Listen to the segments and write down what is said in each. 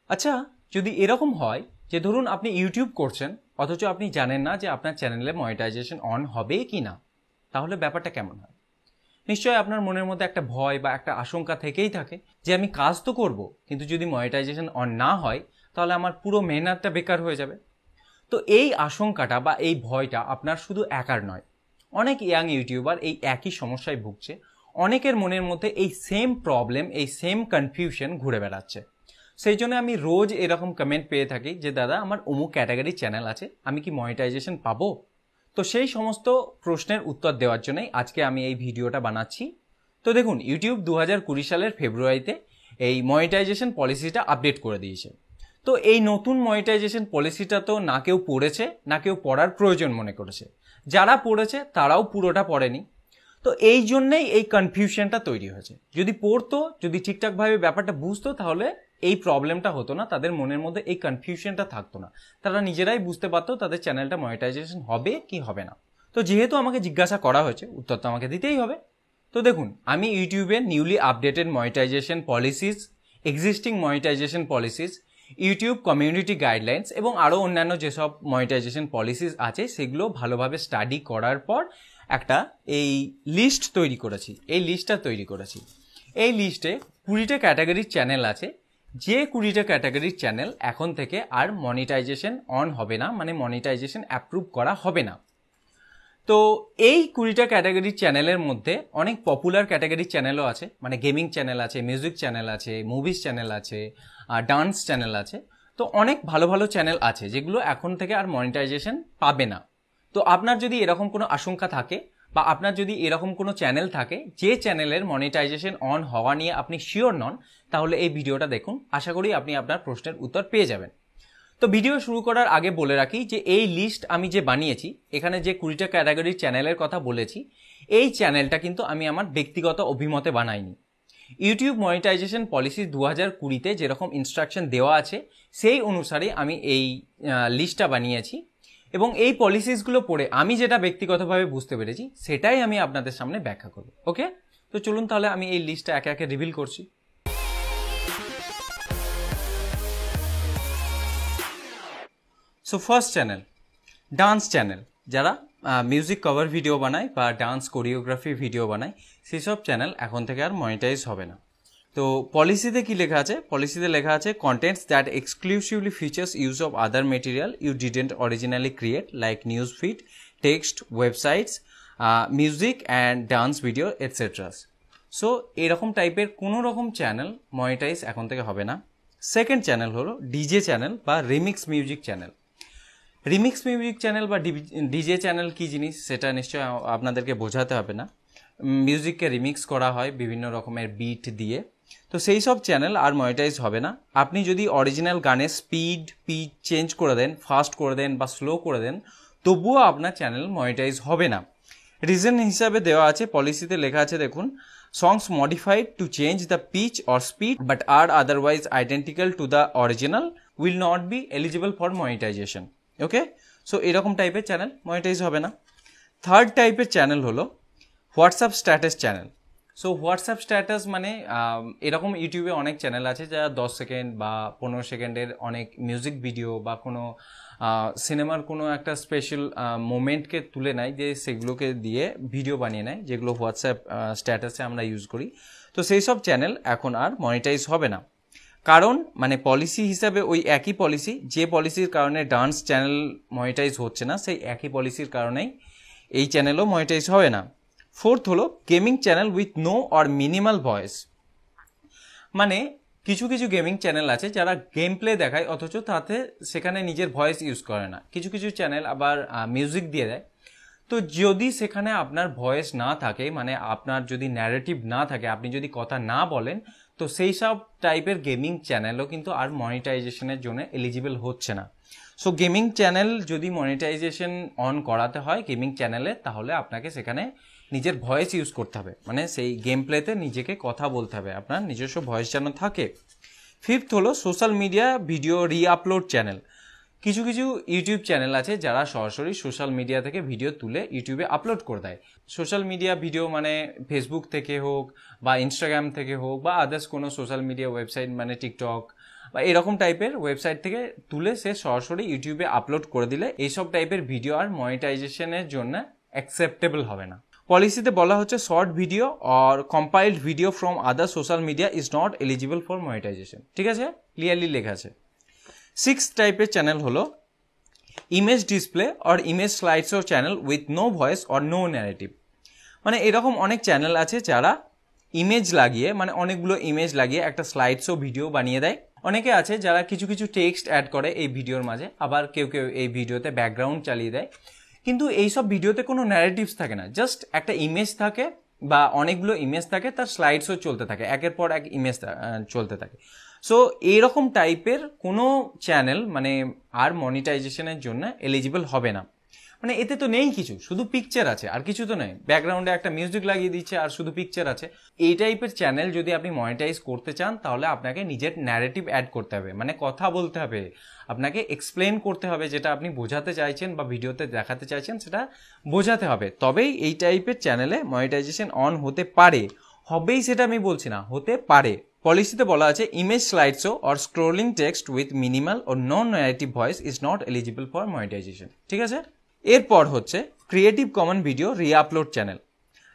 আচ্ছা, যদি এরকম হয় যে ধরুন আপনি ইউটিউব করছেন অথচ আপনি জানেন না যে আপনার চ্যানেলে মনিটাইজেশন অন হবে কি না, তাহলে ব্যাপারটা কেমন হয়? নিশ্চয়ই আপনার মনের মধ্যে একটা ভয় বা একটা আশঙ্কা থেকেই থাকে যে আমি কাজ তো করব, কিন্তু যদি মনিটাইজেশন অন না হয় তাহলে আমার পুরো মেহনতটা বেকার হয়ে যাবে। তো এই আশঙ্কাটা বা এই ভয়টা আপনার শুধু একার নয়, অনেক ইয়াং ইউটিউবার এই একই সমস্যায় ভুগছে। অনেকের মনের মধ্যে এই সেম প্রবলেম, এই সেম কনফিউশন ঘুরে বেড়াচ্ছে। সেই জন্য আমি রোজ এরকম কমেন্ট পেয়ে থাকি যে দাদা আমার অমুক ক্যাটাগরির চ্যানেল আছে, আমি কি মনিটাইজেশন পাবো? তো সেই সমস্ত প্রশ্নের উত্তর দেওয়ার জন্যই আজকে আমি এই ভিডিওটা বানাচ্ছি। তো দেখুন, ইউটিউব 2020 সালের ফেব্রুয়ারিতে এই মনিটাইজেশন পলিসিটা আপডেট করে দিয়েছে। তো এই নতুন মনিটাইজেশন পলিসিটা তো না কেউ পড়েছে না কেউ পড়ার প্রয়োজন মনে করেছে। যারা পড়েছে তারাও পুরোটা পড়েনি। তো এই জন্যেই এই কনফিউশনটা তৈরি হয়েছে। যদি পড়তো, যদি ঠিকঠাকভাবে ব্যাপারটা বুঝতো, তাহলে এই প্রবলেমটা হতো না, তাদের মনের মধ্যে এই কনফিউশনটা থাকতো না। তারা নিজেরাই বুঝতে পারতো তাদের চ্যানেলটা মনিটাইজেশন হবে কি হবে না। তো যেহেতু আমাকে জিজ্ঞাসা করা হয়েছে, উত্তর তো আমাকে দিতেই হবে। তো দেখুন, আমি ইউটিউবে newly updated monetization policies, existing monetization policies, YouTube community guidelines এবং আরও অন্যান্য যেসব মনিটাইজেশন পলিসিস আছে সেগুলো ভালোভাবে স্টাডি করার পর একটা এই লিস্ট তৈরি করেছি। এই লিস্টে 20টা ক্যাটাগরির চ্যানেল আছে। যে 20টা ক্যাটাগরির চ্যানেল এখন থেকে আর মনিটাইজেশন অন হবে না, মানে মনিটাইজেশন অ্যাপ্রুভ করা হবে না। তো এই 20টা ক্যাটাগরির চ্যানেলের মধ্যে অনেক পপুলার ক্যাটাগরির চ্যানেলও আছে, মানে গেমিং চ্যানেল আছে, মিউজিক চ্যানেল আছে, মুভিজ চ্যানেল আছে, ডান্স চ্যানেল আছে। তো অনেক ভালো ভালো চ্যানেল আছে যেগুলো এখন থেকে আর মনিটাইজেশন পাবে না। তো আপনার যদি এরকম কোনো আশঙ্কা থাকে বা আপনার যদি এরকম কোনো চ্যানেল থাকে যে চ্যানেলের মনিটাইজেশন অন হওয়া নিয়ে আপনি শিওর নন, তাহলে এই ভিডিওটা দেখুন। আশা করি আপনি আপনার প্রশ্নের উত্তর পেয়ে যাবেন। তো ভিডিও শুরু করার আগে বলে রাখি যে এই লিস্ট আমি যে বানিয়েছি, এখানে যে 20টা ক্যাটাগরির চ্যানেলের কথা বলেছি, এই চ্যানেলটা কিন্তু আমি আমার ব্যক্তিগত অভিমতে বানাইনি। ইউটিউব মনিটাইজেশন পলিসি 2020-তে যেরকম ইনস্ট্রাকশন দেওয়া আছে সেই অনুসারে আমি এই লিস্টটা বানিয়েছি এবং এই পলিসিসগুলো পড়ে আমি যেটা ব্যক্তিগতভাবে বুঝতে পেরেছি সেটাই আমি আপনাদের সামনে ব্যাখ্যা করব। ওকে, তো চলুন তাহলে আমি এই লিস্টটা একে একে রিভিল করছি। So first channel, dance channel. যারা মিউজিক কভার ভিডিও বানায় বা ডান্স কোরিওগ্রাফি ভিডিও বানায় সেসব চ্যানেল এখন থেকে আর মনিটাইজ হবে না। তো পলিসিতে কি লেখা আছে? পলিসিতে লেখা আছে contents that exclusively features use of other material you didn't originally create like news feed, text, websites, music and dance video etceteras. So এরকম টাইপের কোনো রকম চ্যানেল মনিটাইজ এখন থেকে হবে না। সেকেন্ড চ্যানেল হলো ডিজে চ্যানেল বা remix music channel. Remix music channel বা ডিজে চ্যানেল কী জিনিস সেটা নিশ্চয়ই আপনাদেরকে বোঝাতে হবে না। মিউজিককে রিমিক্স করা হয় বিভিন্ন রকমের বিট দিয়ে। তো সেই সব চ্যানেল আর মনিটাইজ হবে না। আপনি যদি অরিজিনাল গানের স্পিড, পিচ চেঞ্জ করে দেন, ফাস্ট করে দেন বা স্লো করে দেন, তবুও আপনার চ্যানেল মনিটাইজ হবে না। রিজন হিসাবে দেওয়া আছে, পলিসিতে লেখা আছে দেখুন, songs modified to change the pitch or speed but are otherwise identical to the original will not be eligible for monetization. Okay, so এরকম টাইপের চ্যানেল মনিটাইজ হবে না। থার্ড টাইপের চ্যানেল হলো WhatsApp status channel. So WhatsApp status মানে এরকম ইউটিউবে অনেক চ্যানেল আছে যারা 10 সেকেন্ড বা 15 সেকেন্ডের অনেক মিউজিক ভিডিও বা কোনো সিনেমার কোনো একটা স্পেশাল মোমেন্টকে তুলে নেয়, যে সেগুলোকে দিয়ে ভিডিও বানিয়ে নেয়, যেগুলো হোয়াটসঅ্যাপ স্ট্যাটাসে আমরা ইউজ করি। তো সেই সব চ্যানেল এখন আর মনিটাইজ হবে না। কারণ মানে পলিসি হিসাবে ওই একই পলিসি, যে পলিসির কারণে ডান্স চ্যানেল মনিটাইজ হচ্ছে না সেই একই পলিসির কারণেই এই চ্যানেলও মনিটাইজ হবে না। ফোর্থ হলো gaming channel with no or minimal voice. মানে কিছু কিছু গেমিং চ্যানেল আছে যারা গেম প্লে দেখায় অথচ তাতে সেখানে নিজের ভয়েস ইউজ করে না। কিছু কিছু চ্যানেল আবার মিউজিক দিয়ে দেয়। তো যদি সেখানে আপনার ভয়েস না থাকে, মানে আপনার যদি ন্যারেটিভ না থাকে, আপনি যদি কথা না বলেন, তো সেই সব টাইপের গেমিং চ্যানেলও কিন্তু আর মনিটাইজেশনের জন্য এলিজিবল হচ্ছে না। সো গেমিং চ্যানেল যদি মনিটাইজেশন অন করাতে হয় গেমিং চ্যানেলে, তাহলে আপনাকে সেখানে নিজের ভয়েস ইউজ করতে হবে, মানে সেই গেম প্লেতে নিজেকে কথা বলতে হবে, আপনার নিজস্ব ভয়েস যেন থাকে। ফিফথ হলো social media video reupload channel. কিছু কিছু ইউটিউব চ্যানেল আছে যারা সরাসরি সোশ্যাল মিডিয়া থেকে ভিডিও তুলে ইউটিউবে আপলোড করে দেয়। সোশ্যাল মিডিয়া ভিডিও মানে ফেসবুক থেকে হোক বা ইনস্টাগ্রাম থেকে হোক বা আদার্স কোনো সোশ্যাল মিডিয়া ওয়েবসাইট, মানে টিকটক, বা এরকম টাইপের ওয়েবসাইট থেকে তুলে সে সরাসরি ইউটিউবে আপলোড করে দিলে এইসব টাইপের ভিডিও আর মনিটাইজেশনের জন্য অ্যাকসেপ্টেবল হবে না। পলিসিতে বলা হচ্ছে short video or compiled video from other social media is not eligible for monetization. ঠিক আছে, ক্লিয়ারলি লেখা আছে। 6th টাইপের চ্যানেল হলো image display or image slide show channel with no voice or no narrative. মানে এরকম অনেক চ্যানেল আছে যারা ইমেজ লাগিয়ে, মানে অনেকগুলো ইমেজ লাগিয়ে একটা স্লাইড শো ভিডিও বানিয়ে দেয়। অনেকে আছে যারা কিছু কিছু টেক্সট অ্যাড করে এই ভিডিওর মাঝে, আবার কেউ কেউ এই ভিডিওতে ব্যাকগ্রাউন্ড চালিয়ে দেয়। কিন্তু এইসব ভিডিওতে কোনো ন্যারেটিভস থাকে না, জাস্ট একটা ইমেজ থাকে বা অনেকগুলো ইমেজ থাকে, তার স্লাইড শো চলতে থাকে, একের পর এক ইমেজ চলতে থাকে। সো এইরকম টাইপের কোনো চ্যানেল মানে আর মনিটাইজেশনের জন্য এলিজিবল হবে না। মানে এতে তো নেই কিছু, শুধু পিকচার আছে আর কিছু তো নেই, ব্যাকগ্রাউন্ডে একটা মিউজিক লাগিয়ে দিচ্ছে আর শুধু পিকচার আছে। এই টাইপের চ্যানেল যদি আপনি মনিটাইজ করতে চান তাহলে আপনাকে নিজের ন্যারেটিভ অ্যাড করতে হবে, মানে কথা বলতে হবে, আপনাকে এক্সপ্লেন করতে হবে যেটা আপনি বোঝাতে চাইছেন বা ভিডিওতে দেখাতে চাইছেন সেটা বোঝাতে হবে, তবেই এই টাইপের চ্যানেলে মনিটাইজেশন অন হতে পারে। হবেই সেটা আমি বলছি না, হতে পারে। পলিসিতে বলা আছে image slide show or scrolling text with minimal ও non narrative voice is not eligible for monetization. ঠিক আছে, এরপর হচ্ছে creative common video reupload channel.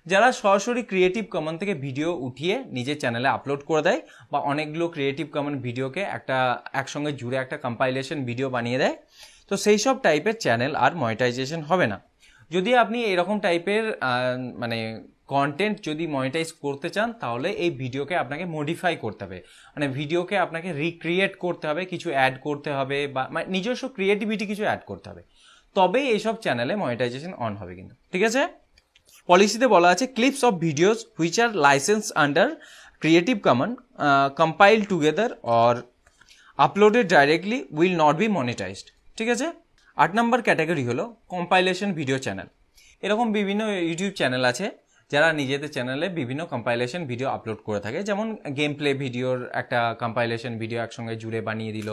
যারা সরাসরি ক্রিয়েটিভ কমন থেকে ভিডিও উঠিয়ে নিজের চ্যানেলে আপলোড করে দেয় বা অনেকগুলো ক্রিয়েটিভ কমন ভিডিওকে একসঙ্গে জুড়ে একটা কম্পাইলেশন ভিডিও বানিয়ে দেয়, তো সেই সব টাইপের চ্যানেল আর মনিটাইজেশন হবে না। যদি আপনি এরকম টাইপের মানে কন্টেন্ট যদি মনিটাইজ করতে চান তাহলে এই ভিডিওকে আপনাকে মডিফাই করতে হবে, মানে ভিডিওকে আপনাকে রিক্রিয়েট করতে হবে, কিছু অ্যাড করতে হবে বা নিজস্ব ক্রিয়েটিভিটি কিছু অ্যাড করতে হবে, তবেই এইসব চ্যানেলে মনিটাইজেশন অন হবে কিন্তু। ঠিক আছে, পলিসিতে বলা আছে clips of videos which are license under creative common compile together or uploaded directly will not be monetized. ঠিক আছে, 8 নম্বর ক্যাটাগরি হলো কম্পাইলেশন ভিডিও চ্যানেল। এরকম বিভিন্ন ইউটিউব চ্যানেল আছে যারা নিজেদের চ্যানেলে বিভিন্ন কম্পাইলেশন ভিডিও আপলোড করে থাকে, যেমন গেম প্লে ভিডিওর একটা কম্পাইলেশন ভিডিও একসঙ্গে জুড়ে বানিয়ে দিল,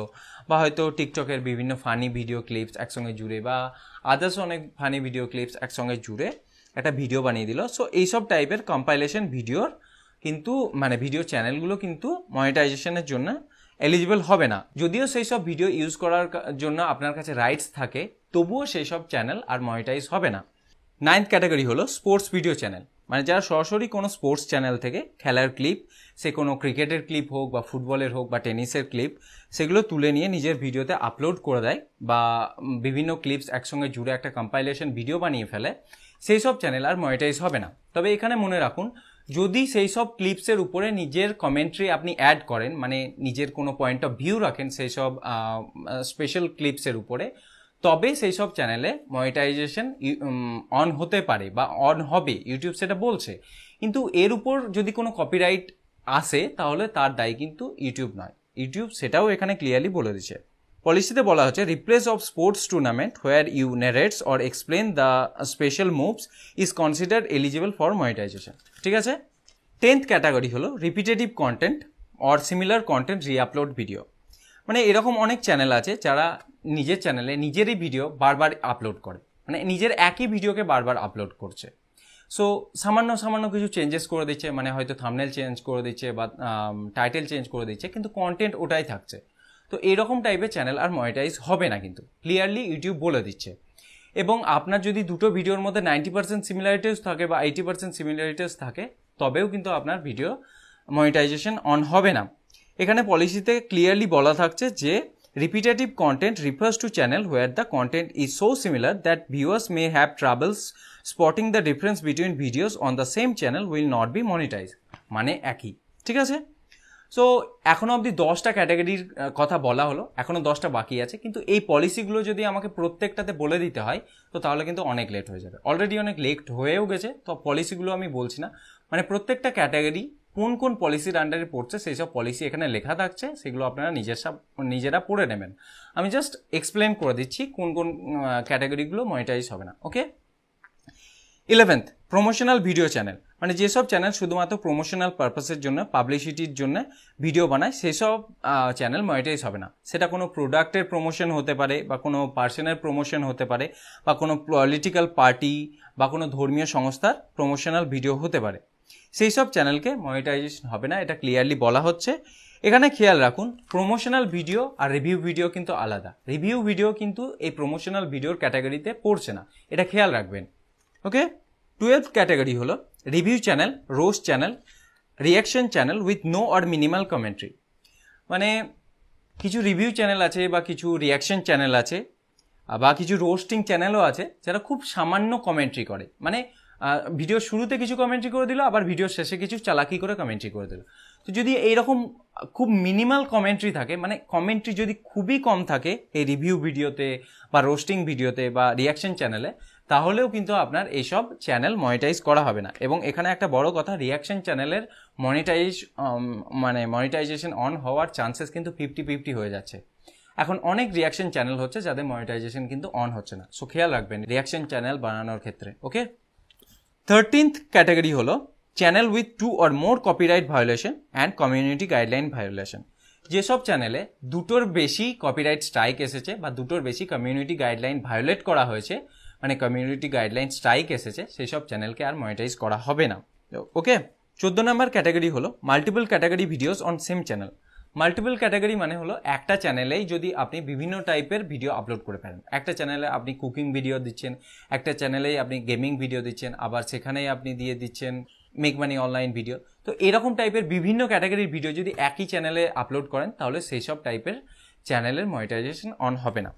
বা হয়তো টিকটকের বিভিন্ন ফানি ভিডিও ক্লিপস একসঙ্গে জুড়ে, বা আদার্স অনেক ফানি ভিডিও ক্লিপস একসঙ্গে জুড়ে একটা ভিডিও বানিয়ে দিল। সো এইসব টাইপের কম্পাইলেশন ভিডিওর কিন্তু মানে ভিডিও চ্যানেলগুলো কিন্তু মনিটাইজেশনের জন্য এলিজিবল হবে না। যদিও সেই সব ভিডিও ইউজ করার জন্য আপনার কাছে রাইটস থাকে, তবুও সেই সব চ্যানেল আর মনিটাইজ হবে না। 9th ক্যাটাগরি হলো স্পোর্টস ভিডিও চ্যানেল, মানে যারা সরাসরি কোনো স্পোর্টস চ্যানেল থেকে খেলার ক্লিপ, সে কোনো ক্রিকেটের ক্লিপ হোক বা ফুটবলের হোক বা টেনিসের ক্লিপ, সেগুলো তুলে নিয়ে নিজের ভিডিওতে আপলোড করে দেয় বা বিভিন্ন ক্লিপস একসঙ্গে জুড়ে একটা কম্পাইলেশন ভিডিও বানিয়ে ফেলে, সেই সব চ্যানেল আর মনিটাইজ হবে না। তবে এখানে মনে রাখুন, যদি সেই সব ক্লিপসের উপরে নিজের কমেন্ট্রি আপনি অ্যাড করেন, মানে নিজের কোনো পয়েন্ট অফ ভিউ রাখেন সেই সব স্পেশাল ক্লিপসের উপরে, তবে সেই সব চ্যানেলে মনিটাইজেশন অন হতে পারে বা অন হবে, ইউটিউব সেটা বলছে। কিন্তু এর উপর যদি কোনো কপিরাইট আসে তাহলে তার দায়ী কিন্তু ইউটিউব নয়, ইউটিউব সেটাও এখানে ক্লিয়ারলি বলে দিচ্ছে। পলিসিতে বলা হচ্ছে replays of sports tournament where you narrates or explain the special moves is considered eligible for monetization. ঠিক আছে, 10th ক্যাটাগরি হলো repetitive content or similar content reupload video. মানে এরকম অনেক চ্যানেল আছে যারা নিজের চ্যানেলে নিজেরই ভিডিও বারবার আপলোড করে, মানে নিজের একই ভিডিওকে বারবার আপলোড করছে। সো সামান্য সামান্য কিছু চেঞ্জেস করে দিচ্ছে, মানে হয়তো থাম্বনেল চেঞ্জ করে দিচ্ছে বা টাইটেল চেঞ্জ করে দিচ্ছে, কিন্তু কন্টেন্ট ওটাই থাকছে। তো এরকম টাইপের চ্যানেল আর মনিটাইজ হবে না কিন্তু, ক্লিয়ারলি ইউটিউব বলে দিচ্ছে। এবং আপনার যদি দুটো ভিডিওর মধ্যে 90% সিমিলারিটিস থাকে বা 80% সিমিলারিটিস থাকে, তবেও কিন্তু আপনার ভিডিও মনিটাইজেশন অন হবে না। এখানে পলিসিতে ক্লিয়ারলি বলা থাকছে যে repetitive content refers to channel where the content is so similar that viewers may have troubles spotting the difference between videos on the same channel will not be monetized, মানে একই। ঠিক আছে, সো এখনো অবধি 10টা ক্যাটাগরির কথা বলা হলো, এখনো 10টা বাকি আছে, কিন্তু এই পলিসিগুলো যদি আমাকে প্রত্যেকটাতে বলে দিতে হয় তো তাহলে কিন্তু অনেক লেট হয়ে যাবে, অলরেডি অনেক লেট হয়েও গেছে। তো পলিসিগুলো আমি বলছি না, মানে প্রত্যেকটা ক্যাটাগরি কোন কোন পলিসির আন্ডারে পড়ছে সেই সব পলিসি এখানে লেখা থাকছে, সেগুলো আপনারা নিজেরা পড়ে নেবেন। আমি জাস্ট এক্সপ্লেন করে দিচ্ছি কোন কোন ক্যাটাগরিগুলো মনিটাইজ হবে না। ওকে, 11th প্রমোশনাল ভিডিও চ্যানেল, মানে যেসব চ্যানেল শুধুমাত্র প্রমোশনাল পারপাসের জন্য, পাবলিসিটির জন্য ভিডিও বানায়, সেসব চ্যানেল মনিটাইজ হবে না। সেটা কোনো প্রোডাক্টের প্রমোশন হতে পারে বা কোনো পার্সনের প্রমোশন হতে পারে বা কোনো পলিটিক্যাল পার্টি বা কোনো ধর্মীয় সংস্থার প্রমোশনাল ভিডিও হতে পারে, সেই সব চ্যানেলকে মনিটাইজেশন হবে না, এটা ক্লিয়ারলি বলা হচ্ছে। এখানে খেয়াল রাখুন প্রমোশনাল ভিডিও আর রিভিউ ভিডিও কিন্তু আলাদা। রিভিউ ভিডিও কিন্তু এই প্রমোশনাল ভিডিওর ক্যাটাগরিতে পড়ছে না, এটা খেয়াল রাখবেন। ওকে, 12th ক্যাটাগরি হলো review channel, roast channel, reaction channel with no or minimal commentary. মানে কিছু রিভিউ চ্যানেল আছে বা কিছু রিয়াকশন চ্যানেল আছে বা কিছু রোস্টিং চ্যানেলও আছে যারা খুব সামান্য কমেন্ট্রি করে, মানে ভিডিও শুরুতে কিছু কমেন্ট্রি করে দিল, আবার ভিডিও শেষে কিছু চালাকি করে কমেন্ট্রি করে দিল। তো যদি এইরকম খুব মিনিমাল কমেন্ট্রি থাকে, মানে কমেন্ট্রি যদি খুবই কম থাকে এই রিভিউ ভিডিওতে বা রোস্টিং ভিডিওতে বা রিয়াকশন চ্যানেলে, তাহলেও কিন্তু আপনার এইসব চ্যানেল মনিটাইজ করা হবে না। এবং এখানে একটা বড় কথা, রিয়াকশন চ্যানেলের মনিটাইজেশন অন হওয়ার চান্সেস কিন্তু 50-50 হয়ে যাচ্ছে। এখন অনেক রিয়াকশন চ্যানেল হচ্ছে যাদের মনিটাইজেশন কিন্তু অন হচ্ছে না, সো খেয়াল রাখবেন রিয়াকশন চ্যানেল বানানোর ক্ষেত্রে। ওকে, 13th ক্যাটাগরি হলো channel with 2 or more copyright violation and community guideline violation. যেসব চ্যানেলে দুটোর বেশি কপিরাইট স্ট্রাইক এসেছে বা দুটোর বেশি কমিউনিটি গাইডলাইন ভায়োলেট করা হয়েছে, মানে কমিউনিটি গাইডলাইন স্ট্রাইক এসেছে, সেই সব চ্যানেলকে আর মনিটাইজ করা হবে না। ওকে, 14 নম্বর ক্যাটাগরি হলো multiple category videos on same channel. Multiple category মানে হলো একটা চ্যানেলেই যদি আপনি বিভিন্ন টাইপের ভিডিও আপলোড করে ফেলেন। একটা চ্যানেলে আপনি কুকিং ভিডিও দিচ্ছেন, একটা চ্যানেলেই আপনি গেমিং ভিডিও দিচ্ছেন, আবার সেখানেই আপনি দিয়ে দিচ্ছেন মেক মানি অনলাইন ভিডিও। তো এরকম টাইপের বিভিন্ন ক্যাটাগরির ভিডিও যদি একই চ্যানেলে আপলোড করেন তাহলে সেই সব টাইপের চ্যানেলের মনিটাইজেশন অন হবে না।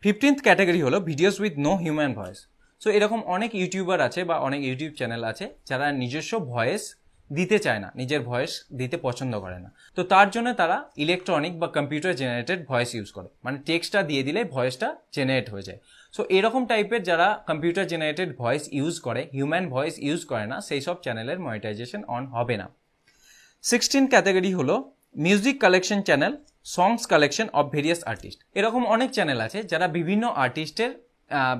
15th ক্যাটাগরি হলো videos with no human voice. So এরকম অনেক ইউটিউবার আছে বা অনেক ইউটিউব চ্যানেল আছে যারা নিজস্ব ভয়েস দিতে চায় না, নিজের ভয়েস দিতে পছন্দ করে না। তো তার জন্য তারা ইলেকট্রনিক বা কম্পিউটার জেনারেটেড ভয়েস ইউজ করে, মানে টেক্সটটা দিয়ে দিলে ভয়েসটা জেনারেট হয়ে যায়। সো এরকম টাইপের যারা কম্পিউটার জেনারেটেড ভয়েস ইউজ করে, হিউম্যান ভয়েস ইউজ করে না, সেই সব চ্যানেলের মনিটাইজেশন অন হবে না। 16 ক্যাটাগরি হলো music collection channel, songs collection of various artist. এরকম অনেক চ্যানেল আছে যারা বিভিন্ন আর্টিস্টের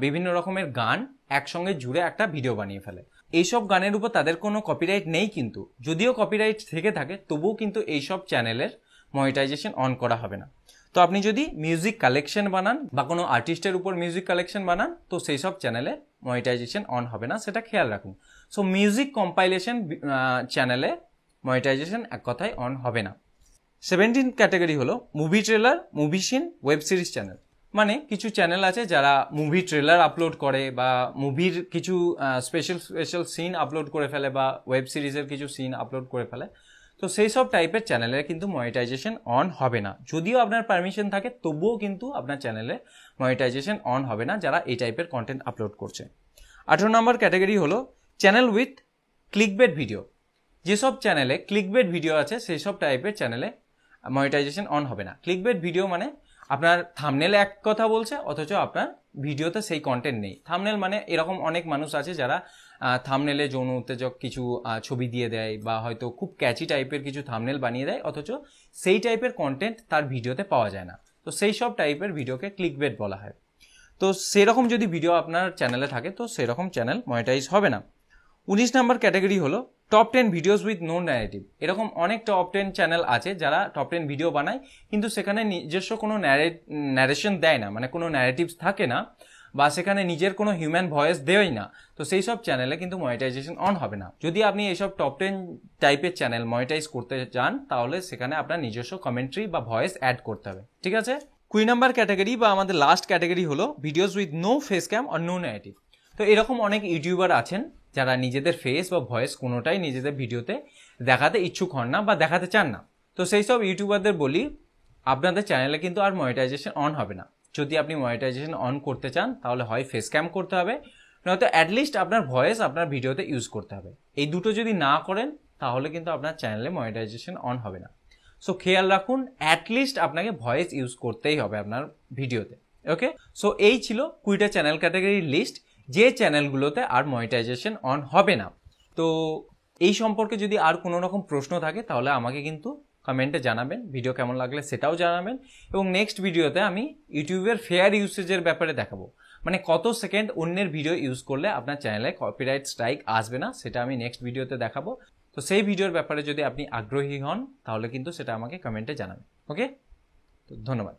বিভিন্ন রকমের গান একসঙ্গে জুড়ে একটা ভিডিও বানিয়ে ফেলে। এইসব গানের উপর তাদের কোনো কপিরাইট নেই, কিন্তু যদিও কপিরাইট থেকে থাকে তবুও কিন্তু এইসব চ্যানেলের মনিটাইজেশন অন করা হবে না। তো আপনি যদি মিউজিক কালেকশন বানান বা কোনো আর্টিস্টের উপর মিউজিক কালেকশন বানান তো সেই সব চ্যানেলে মনিটাইজেশন অন হবে না, সেটা খেয়াল রাখুন। সো মিউজিক কম্পাইলেশন চ্যানেলে মনিটাইজেশন এক কথায় অন হবে না। 17 ক্যাটাগরি হলো movie trailer, movie scene, web series channel. মানে কিছু চ্যানেল আছে যারা মুভি ট্রেলার আপলোড করে বা মুভির কিছু স্পেশাল সিন আপলোড করে ফেলে বা ওয়েব সিরিজের কিছু সিন আপলোড করে ফেলে। তো সেই সব টাইপের চ্যানেলের কিন্তু মনিটাইজেশন অন হবে না। যদিও আপনার পারমিশন থাকে তবুও কিন্তু আপনার চ্যানেলে মনিটাইজেশন অন হবে না যারা এই টাইপের কন্টেন্ট আপলোড করছে। 18 নম্বর ক্যাটাগরি হলো চ্যানেল উইথ ক্লিকবেট ভিডিও। যেসব চ্যানেলে ক্লিকবেট ভিডিও আছে সেই সব টাইপের চ্যানেলে মনিটাইজেশন অন হবে না। ক্লিকবেট ভিডিও মানে আপনার থাম্বনেলে এক কথা বলছে অথচ আপনার ভিডিওতে সেই কন্টেন্ট নেই। থাম্বনেল মানে এরকম অনেক মানুষ আছে যারা থাম্বনেলে যৌন উত্তেজক কিছু ছবি দিয়ে দেয় বা হয়তো খুব ক্যাচি টাইপের কিছু থাম্বনেল বানিয়ে দেয়, অথচ সেই টাইপের কন্টেন্ট তার ভিডিওতে পাওয়া যায় না। তো সেই সব টাইপের ভিডিওকে ক্লিকবেট বলা হয়। তো সেরকম যদি ভিডিও আপনার চ্যানেলে থাকে তো সেরকম চ্যানেল মনিটাইজ হবে না। 19 নম্বর ক্যাটাগরি হলো top 10 videos with no narrative. এরকম অনেক টপ 10 চ্যানেল আছে যারা টপ 10 ভিডিও বানায় কিন্তু সেখানে নিজস্ব কোনো ন্যারেশন দেয় না, মানে কোনো ন্যারেটিভস থাকে না বা সেখানে নিজের কোনো হিউম্যান ভয়েস দেয়ই না। তো সেই সব চ্যানেলে কিন্তু মনিটাইজেশন অন হবে না। যদি আপনি এইসব টপ 10 টাইপের চ্যানেল মনিটাইজ করতে চান তাহলে সেখানে আপনার নিজস্ব কমেন্ট্রি বা ভয়েস অ্যাড করতে হবে, ঠিক আছে। 20 নম্বর ক্যাটাগরি বা আমাদের লাস্ট ক্যাটাগরি হলো videos with no face cam or no narrative. তো এরকম অনেক ইউটিউবার আছেন যারা নিজেদের ফেস বা ভয়েস কোনোটাই নিজেদের ভিডিওতে দেখাতে ইচ্ছুক হন না বা দেখাতে চান না। তো সেই সব ইউটিউবারদের বলি আপনাদের চ্যানেলে কিন্তু আর মনিটাইজেশন অন হবে না। যদি আপনি মনিটাইজেশন অন করতে চান তাহলে হয় ফেস ক্যাম করতে হবে, নয়তো অ্যাটলিস্ট আপনার ভয়েস আপনার ভিডিওতে ইউজ করতে হবে। এই দুটো যদি না করেন তাহলে কিন্তু আপনার চ্যানেলে মনিটাইজেশন অন হবে না। সো খেয়াল রাখুন অ্যাটলিস্ট আপনাকে ভয়েস ইউজ করতেই হবে আপনার ভিডিওতে। ওকে, সো এই ছিল 20টা চ্যানেল ক্যাটাগরির লিস্ট যে চ্যানেলগুলোতে আর মনিটাইজেশন অন হবে না। তো এই সম্পর্কে যদি আর কোনো রকম প্রশ্ন থাকে তাহলে আমাকে কিন্তু কমেন্টে জানাবেন, ভিডিও কেমন লাগলে সেটাও জানাবেন। এবং নেক্সট ভিডিওতে আমি ইউটিউবের ফেয়ার ইউসেজের ব্যাপারে দেখাবো, মানে কত সেকেন্ড অন্যের ভিডিও ইউজ করলে আপনার চ্যানেলে কপিরাইট স্ট্রাইক আসবে না, সেটা আমি নেক্সট ভিডিওতে দেখাবো। তো সেই ভিডিওর ব্যাপারে যদি আপনি আগ্রহী হন তাহলে কিন্তু সেটা আমাকে কমেন্টে জানাবেন। ওকে, তো ধন্যবাদ।